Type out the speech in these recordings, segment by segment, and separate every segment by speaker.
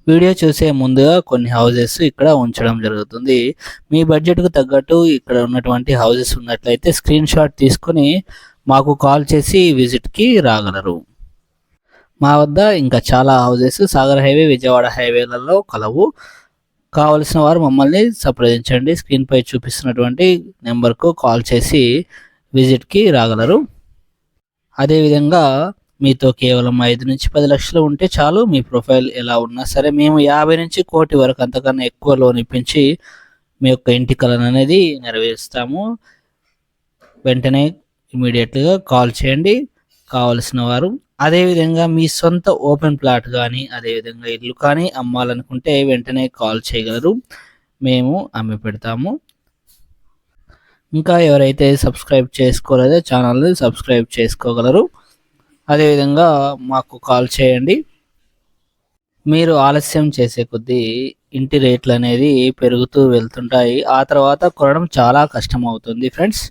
Speaker 1: Video చూసే ముందుగా కొన్ని హౌసెస్ ఇక్కడ ఉంచడం జరుగుతుంది. మీ బడ్జెట్‌కు తగ్గట్టు ఇక్కడ ఉన్నటువంటి హౌసెస్ ఉన్నట్లయితే స్క్రీన్ షాట్ తీసుకొని మాకు కాల్ చేసి విజిట్‌కి రాగలరు. మా వద్ద ఇంకా చాలా హౌసెస్ సాగర్ హైవే, విజయవాడ హైవేలలో కలవు. కావలసిన వారు మమ్మల్ని సంప్రదించండి. స్క్రీన్‌పై చూపిస్తున్నటువంటి నెంబర్‌కు కాల్ చేసి విజిట్‌కి రాగలరు. అదేవిధంగా మీతో కేవలం 5-10 లక్షలు ఉంటే చాలు. మీ ప్రొఫైల్ ఎలా ఉన్నా సరే మేము 50-1,00,00,000 వరకు అంతకన్నా ఎక్కువ లోన్ ఇప్పించి మీ యొక్క ఇంటి కలను అనేది నెరవేరుస్తాము. వెంటనే ఇమీడియట్‌గా కాల్ చేయండి కావలసిన వారు. అదేవిధంగా మీ సొంత ఓపెన్ ప్లాట్ కానీ, అదేవిధంగా ఇల్లు కానీ అమ్మాలనుకుంటే వెంటనే కాల్ చేయగలరు. మేము అమ్మి పెడతాము. ఇంకా ఎవరైతే సబ్స్క్రైబ్ చేసుకోలేదో ఛానల్ని సబ్స్క్రైబ్ చేసుకోగలరు. అదేవిధంగా మాకు కాల్ చేయండి. మీరు ఆలస్యం చేసే కొద్దీ ఇంటి రేట్లు అనేది పెరుగుతూ వెళ్తుంటాయి. ఆ తర్వాత కొనడం చాలా కష్టమవుతుంది ఫ్రెండ్స్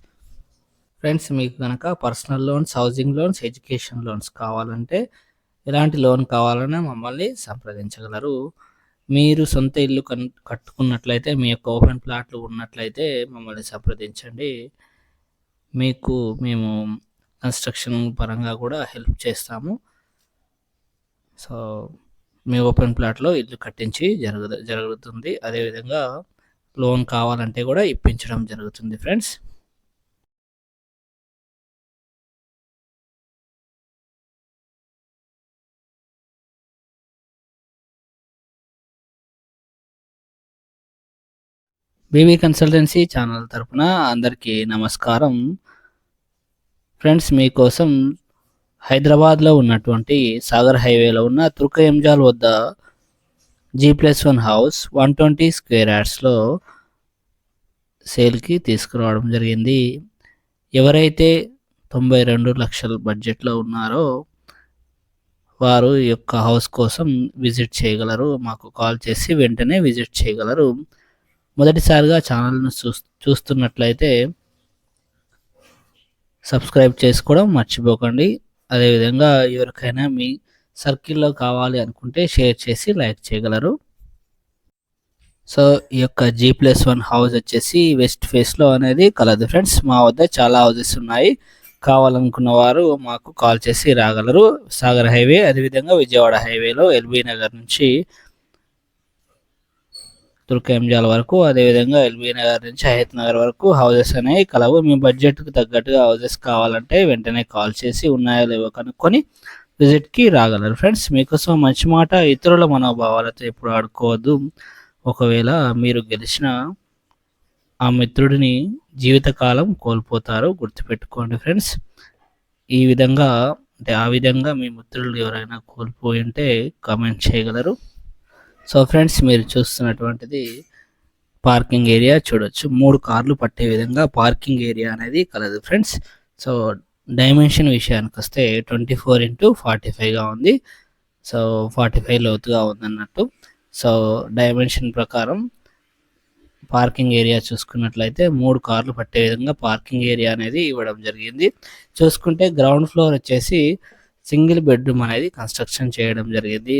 Speaker 1: మీకు కనుక personal loans, housing loans, education loans కావాలంటే ఎలాంటి లోన్ కావాలన్నా మమ్మల్ని సంప్రదించగలరు. మీరు సొంత ఇల్లు కట్టుకున్నట్లయితే, మీ యొక్క ఓపెన్ ప్లాట్లు ఉన్నట్లయితే మమ్మల్ని సంప్రదించండి. మీకు మేము కన్స్ట్రక్షన్ పరంగా కూడా హెల్ప్ చేస్తాము. సో మీ ఓపెన్ ప్లాట్లో ఇల్లు కట్టించి జరుగుతుంది. అదేవిధంగా లోన్ కావాలంటే కూడా ఇప్పించడం జరుగుతుంది ఫ్రెండ్స్. బీబీ కన్సల్టెన్సీ ఛానల్ తరపున అందరికీ నమస్కారం. ఫ్రెండ్స్ మీకోసం హైదరాబాద్లో ఉన్నటువంటి సాగర్ హైవేలో ఉన్న తుర్కయంజాల్ వద్ద G+1 హౌస్ 120 స్క్వేర్ యార్డ్స్లో సేల్కి తీసుకురావడం జరిగింది. ఎవరైతే 92 లక్షల బడ్జెట్లో ఉన్నారో వారు ఈ యొక్క హౌస్ కోసం విజిట్ చేయగలరు. మాకు కాల్ చేసి వెంటనే విజిట్ చేయగలరు. మొదటిసారిగా ఛానల్ను చూస్తున్నట్లయితే సబ్స్క్రైబ్ చేసుకోవడం మర్చిపోకండి. అదేవిధంగా ఎవరికైనా మీ సర్కిల్లో కావాలి అనుకుంటే షేర్ చేసి లైక్ చేయగలరు. సో ఈ యొక్క G+1 హౌస్ వచ్చేసి వెస్ట్ ఫేస్లో అనేది కలదు ఫ్రెండ్స్. మా వద్ద చాలా హౌసెస్ ఉన్నాయి. కావాలనుకున్న వారు మాకు కాల్ చేసి రాగలరు. సాగర్ హైవే, అదేవిధంగా విజయవాడ హైవేలో ఎల్బీ నగర్ నుంచి తుర్కయంజాల్ వరకు, అదేవిధంగా ఎల్బీ నగర్ నుంచి హయత్ నగర్ వరకు హౌసెస్ అనేవి కలవు. మీ బడ్జెట్కి తగ్గట్టుగా హౌసెస్ కావాలంటే వెంటనే కాల్ చేసి ఉన్నాయో లేవో కనుక్కొని విజిట్కి రాగలరు ఫ్రెండ్స్. మీకోసం మంచి మాట, ఇతరుల మనోభావాలతో ఎప్పుడు ఆడుకోవద్దు. ఒకవేళ మీరు గెలిచిన ఆ మిత్రుడిని జీవితకాలం కోల్పోతారు, గుర్తుపెట్టుకోండి ఫ్రెండ్స్. ఈ విధంగా ఆ విధంగా మీ మిత్రులు ఎవరైనా కోల్పోయి ఉంటే కామెంట్ చేయగలరు. సో ఫ్రెండ్స్ మీరు చూస్తున్నటువంటిది పార్కింగ్ ఏరియా చూడొచ్చు. 3 కార్లు పట్టే విధంగా పార్కింగ్ ఏరియా అనేది కలదు ఫ్రెండ్స్. సో డైమెన్షన్ విషయానికి వస్తే 24x45గా ఉంది. సో 45 లోతుగా ఉందన్నట్టు. సో డైమెన్షన్ ప్రకారం పార్కింగ్ ఏరియా చూసుకున్నట్లయితే 3 కార్లు పట్టే విధంగా పార్కింగ్ ఏరియా అనేది ఇవ్వడం జరిగింది. చూసుకుంటే గ్రౌండ్ ఫ్లోర్ వచ్చేసి సింగిల్ బెడ్రూమ్ అనేది కన్స్ట్రక్షన్ చేయడం జరిగింది.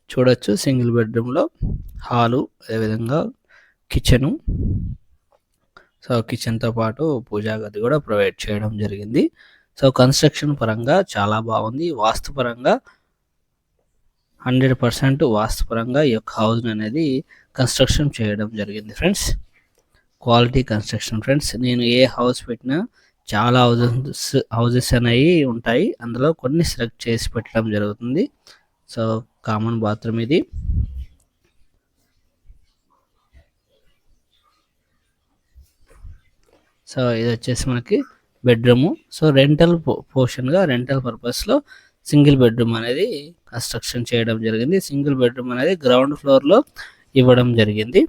Speaker 1: చూడొచ్చు సింగిల్ బెడ్రూమ్లో హాలు, అదేవిధంగా కిచెను. సో కిచెన్తో పాటు పూజా గది కూడా ప్రొవైడ్ చేయడం జరిగింది. సో కన్స్ట్రక్షన్ పరంగా చాలా బాగుంది. వాస్తుపరంగా 100% వాస్తుపరంగా ఈ యొక్క హౌస్ అనేది కన్స్ట్రక్షన్ చేయడం జరిగింది ఫ్రెండ్స్. Quality construction friends. నేను ఏ హౌస్ పెట్టినా చాలా హౌసెస్ అనేవి ఉంటాయి. అందులో కొన్ని సెలెక్ట్ చేసి పెట్టడం జరుగుతుంది. సో కామన్ బాత్రూమ్ ఇది. సో ఇది వచ్చేసి మనకి బెడ్రూము. సో రెంటల్ పోర్షన్గా రెంటల్ పర్పస్లో సింగిల్ బెడ్రూమ్ అనేది కన్స్ట్రక్షన్ చేయడం జరిగింది. సింగిల్ బెడ్రూమ్ అనేది గ్రౌండ్ ఫ్లోర్లో ఇవ్వడం జరిగింది.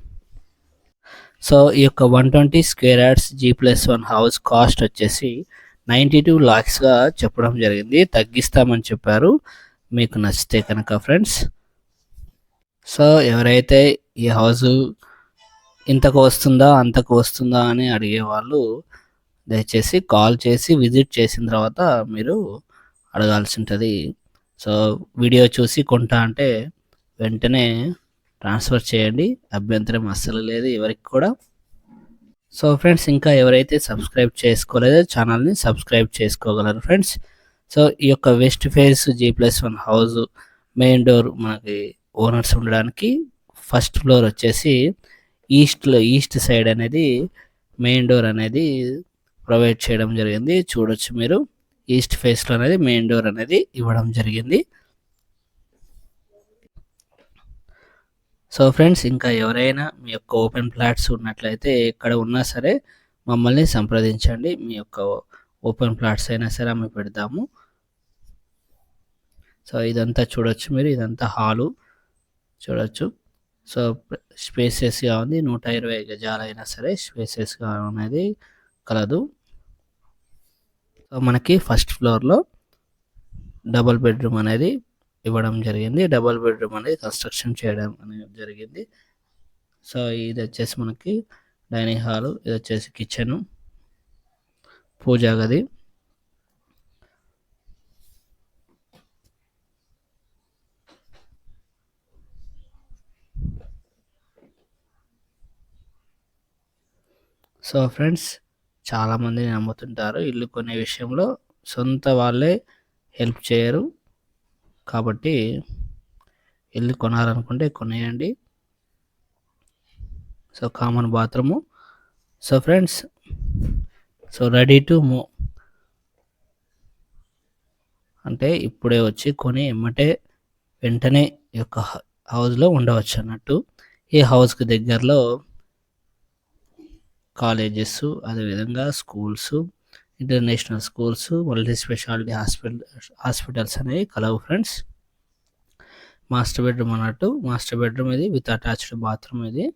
Speaker 1: సో ఈ యొక్క 120 square yards G+1 house cost వచ్చేసి 92 lakhsగా చెప్పడం జరిగింది. తగ్గిస్తామని చెప్పారు. మీకు నచ్చితే కనుక ఫ్రెండ్స్. సో ఎవరైతే ఈ హౌస్ ఇంతకు వస్తుందా అంతకు వస్తుందా అని అడిగే వాళ్ళు దయచేసి కాల్ చేసి విజిట్ చేసిన తర్వాత మీరు అడగాల్సి ఉంటుంది. సో వీడియో చూసి కొంటా అంటే వెంటనే ట్రాన్స్ఫర్ చేయండి, అభ్యంతరం అస్సలు లేదు ఎవరికి కూడా. సో ఫ్రెండ్స్, ఇంకా ఎవరైతే సబ్స్క్రైబ్ చేసుకోలేదో ఛానల్ని సబ్స్క్రైబ్ చేసుకోగలరు ఫ్రెండ్స్. సో ఈ యొక్క west face G+1 house main door మనకి ఓనర్స్ ఉండడానికి ఫస్ట్ ఫ్లోర్ వచ్చేసి ఈస్ట్ సైడ్ అనేది మెయిన్ డోర్ అనేది ప్రొవైడ్ చేయడం జరిగింది. చూడొచ్చు మీరు, ఈస్ట్ ఫేస్లో అనేది మెయిన్ డోర్ అనేది ఇవ్వడం జరిగింది. సో ఫ్రెండ్స్, ఇంకా ఎవరైనా మీ యొక్క ఓపెన్ ప్లాట్స్ ఉన్నట్లయితే ఎక్కడ ఉన్నా సరే మమ్మల్ని సంప్రదించండి. మీ యొక్క ఓపెన్ ప్లాట్స్ అయినా సరే అమ్మి పెడతాము. సో ఇదంతా చూడొచ్చు మీరు, ఇదంతా హాలు చూడొచ్చు. సో స్పేసెస్గా ఉంది, 120 గజాలైనా సరే స్పేసెస్గా అనేది కలదు. సో మనకి ఫస్ట్ ఫ్లోర్లో డబుల్ బెడ్రూమ్ అనేది ఇవ్వడం జరిగింది. డబుల్ బెడ్రూమ్ అనేది కన్స్ట్రక్షన్ చేయడం అనేది జరిగింది. సో ఇది వచ్చేసి మనకి డైనింగ్ హాలు, ఇది వచ్చేసి కిచెను, పూజా గది. సో ఫ్రెండ్స్, చాలామంది నమ్ముతుంటారు ఇల్లు కొనే విషయంలో సొంత వాళ్ళే హెల్ప్ చేయరు. కాబట్టి ఇల్లు కొనాలనుకుంటే కొనేయండి. So common bathroom. So friends, so ready to move అంటే ఇప్పుడే వచ్చి కొని ఎమ్మటే వెంటనే ఈ యొక్క హౌస్లో ఉండవచ్చు అన్నట్టు. ఈ హౌస్కి దగ్గరలో కాలేజెస్, అదేవిధంగా schools, international schools, multi speciality hospitals అనేవి కలవు ఫ్రెండ్స్. మాస్టర్ బెడ్రూమ్ అన్నట్టు, మాస్టర్ బెడ్రూమ్ ఇది విత్ అటాచ్డ్ బాత్రూమ్ ఇది.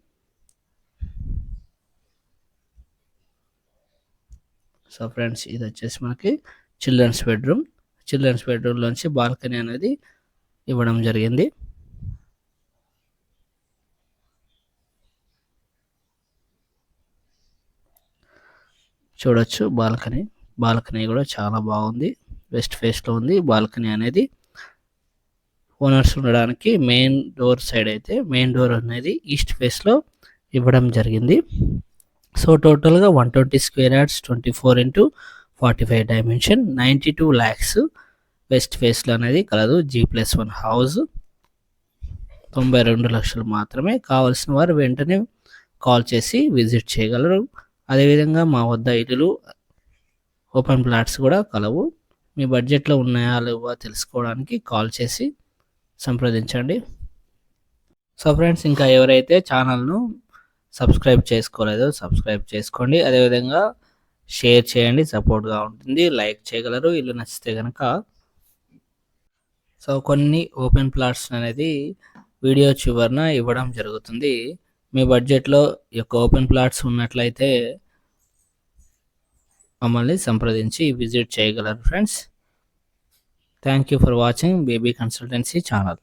Speaker 1: సో ఫ్రెండ్స్, ఇది వచ్చేసి మనకి చిల్డ్రన్స్ బెడ్రూమ్. చిల్డ్రన్స్ బెడ్రూమ్లోంచి బాల్కనీ అనేది ఇవ్వడం జరిగింది. చూడొచ్చు బాల్కనీ కూడా చాలా బాగుంది, వెస్ట్ ఫేస్లో ఉంది బాల్కనీ అనేది. ఓనర్స్ ఉండడానికి మెయిన్ డోర్ సైడ్ అయితే మెయిన్ డోర్ అనేది ఈస్ట్ ఫేస్లో ఇవ్వడం జరిగింది. సో టోటల్గా 120 square yards, 24x45 dimension, 92 lakhs west ఫేస్లో అనేది కలదు. G+1 హౌస్ 92 లక్షలు మాత్రమే. కావాల్సిన వారు వెంటనే కాల్ చేసి విజిట్ చేయగలరు. అదేవిధంగా మా వద్ద ఇల్లులు, ఓపెన్ ప్లాట్స్ కూడా కలవు. మీ బడ్జెట్లో ఉన్నాయా లేవా తెలుసుకోవడానికి కాల్ చేసి సంప్రదించండి. సో ఫ్రెండ్స్, ఇంకా ఎవరైతే ఛానల్ను సబ్స్క్రైబ్ చేసుకోలేదో సబ్స్క్రైబ్ చేసుకోండి. అదేవిధంగా షేర్ చేయండి, సపోర్ట్గా ఉంటుంది. లైక్ చేయగలరు ఇల్లు నచ్చితే కనుక. సో కొన్ని ఓపెన్ ప్లాట్స్ అనేది వీడియో చివరన ఇవ్వడం జరుగుతుంది. మీ బడ్జెట్లో ఈ యొక్క ఓపెన్ ప్లాట్స్ ఉన్నట్లయితే మమ్మల్ని సంప్రదించి విజిట్ చేయగలరు friends. Thank you for watching baby consultancy channel.